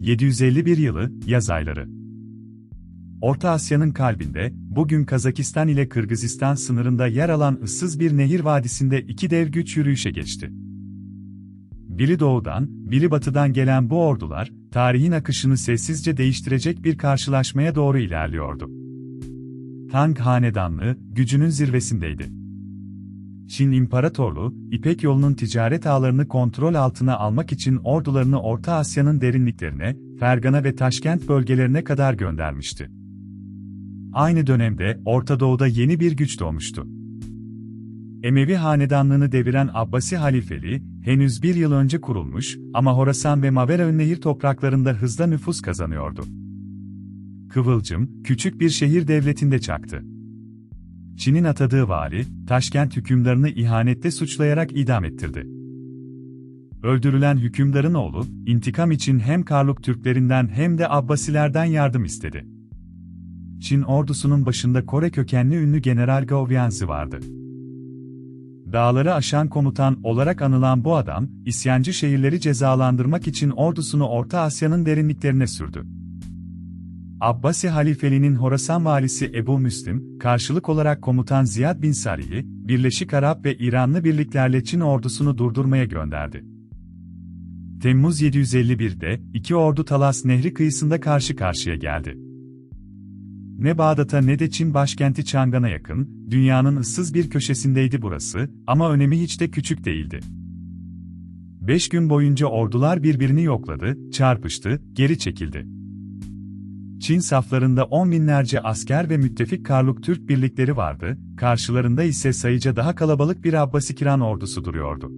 751 yılı, yaz ayları. Orta Asya'nın kalbinde, bugün Kazakistan ile Kırgızistan sınırında yer alan ıssız bir nehir vadisinde iki dev güç yürüyüşe geçti. Biri doğudan, biri batıdan gelen bu ordular, tarihin akışını sessizce değiştirecek bir karşılaşmaya doğru ilerliyordu. Tang Hanedanlığı, gücünün zirvesindeydi. Çin İmparatorluğu, İpek Yolu'nun ticaret ağlarını kontrol altına almak için ordularını Orta Asya'nın derinliklerine, Fergana ve Taşkent bölgelerine kadar göndermişti. Aynı dönemde, Orta Doğu'da yeni bir güç doğmuştu. Emevi Hanedanlığını deviren Abbasi halifeliği, henüz bir yıl önce kurulmuş ama Horasan ve Mavera-Nehir topraklarında hızla nüfus kazanıyordu. Kıvılcım, küçük bir şehir devletinde çaktı. Çin'in atadığı vali, Taşkent hükümdarını ihanette suçlayarak idam ettirdi. Öldürülen hükümdarın oğlu, intikam için hem Karluk Türklerinden hem de Abbasilerden yardım istedi. Çin ordusunun başında Kore kökenli ünlü General Gao Vianzi vardı. Dağları aşan komutan olarak anılan bu adam, isyancı şehirleri cezalandırmak için ordusunu Orta Asya'nın derinliklerine sürdü. Abbasi halifeliğinin Horasan valisi Ebu Müslim, karşılık olarak komutan Ziyad bin Sarih'i, Birleşik Arap ve İranlı birliklerle Çin ordusunu durdurmaya gönderdi. Temmuz 751'de, iki ordu Talas Nehri kıyısında karşı karşıya geldi. Ne Bağdat'a ne de Çin başkenti Çangan'a yakın, dünyanın ıssız bir köşesindeydi burası, ama önemi hiç de küçük değildi. 5 gün boyunca ordular birbirini yokladı, çarpıştı, geri çekildi. Çin saflarında 10 binlerce asker ve müttefik Karluk Türk birlikleri vardı, karşılarında ise sayıca daha kalabalık bir Abbasi Kiran ordusu duruyordu.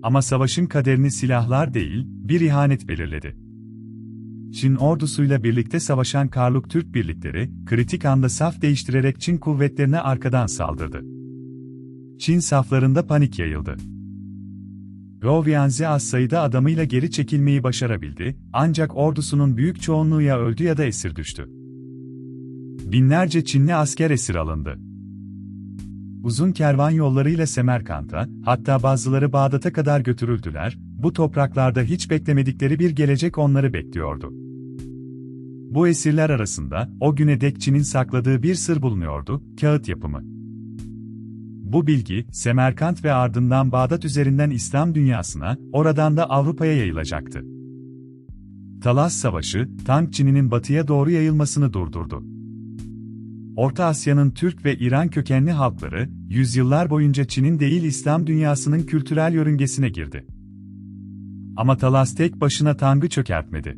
Ama savaşın kaderini silahlar değil, bir ihanet belirledi. Çin ordusuyla birlikte savaşan Karluk Türk birlikleri, kritik anda saf değiştirerek Çin kuvvetlerine arkadan saldırdı. Çin saflarında panik yayıldı. Gao Vianzi az sayıda adamıyla geri çekilmeyi başarabildi, ancak ordusunun büyük çoğunluğu ya öldü ya da esir düştü. Binlerce Çinli asker esir alındı. Uzun kervan yollarıyla Semerkant'a, hatta bazıları Bağdat'a kadar götürüldüler, bu topraklarda hiç beklemedikleri bir gelecek onları bekliyordu. Bu esirler arasında, o güne dek Çin'in sakladığı bir sır bulunuyordu, kağıt yapımı. Bu bilgi, Semerkant ve ardından Bağdat üzerinden İslam dünyasına, oradan da Avrupa'ya yayılacaktı. Talas Savaşı, Tang Çin'inin batıya doğru yayılmasını durdurdu. Orta Asya'nın Türk ve İran kökenli halkları, yüzyıllar boyunca Çin'in değil İslam dünyasının kültürel yörüngesine girdi. Ama Talas tek başına Tang'ı çökertmedi.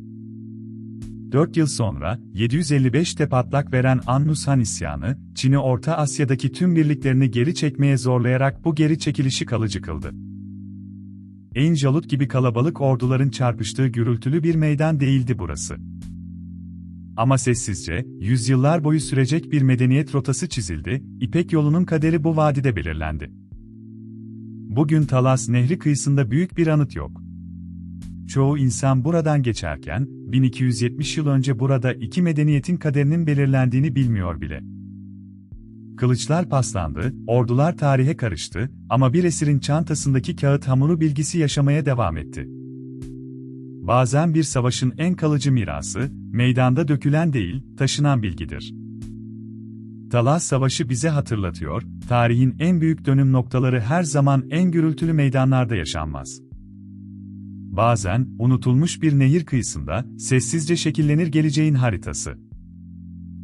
4 yıl sonra, 755'te patlak veren Annus Han isyanı, Çin'i Orta Asya'daki tüm birliklerini geri çekmeye zorlayarak bu geri çekilişi kalıcı kıldı. Ain Jalut gibi kalabalık orduların çarpıştığı gürültülü bir meydan değildi burası. Ama sessizce, yüzyıllar boyu sürecek bir medeniyet rotası çizildi, İpek Yolu'nun kaderi bu vadide belirlendi. Bugün Talas Nehri kıyısında büyük bir anıt yok. Çoğu insan buradan geçerken, 1270 yıl önce burada iki medeniyetin kaderinin belirlendiğini bilmiyor bile. Kılıçlar paslandı, ordular tarihe karıştı, ama bir esirin çantasındaki kağıt hamuru bilgisi yaşamaya devam etti. Bazen bir savaşın en kalıcı mirası, meydanda dökülen değil, taşınan bilgidir. Talas Savaşı bize hatırlatıyor, tarihin en büyük dönüm noktaları her zaman en gürültülü meydanlarda yaşanmaz. Bazen, unutulmuş bir nehir kıyısında, sessizce şekillenir geleceğin haritası.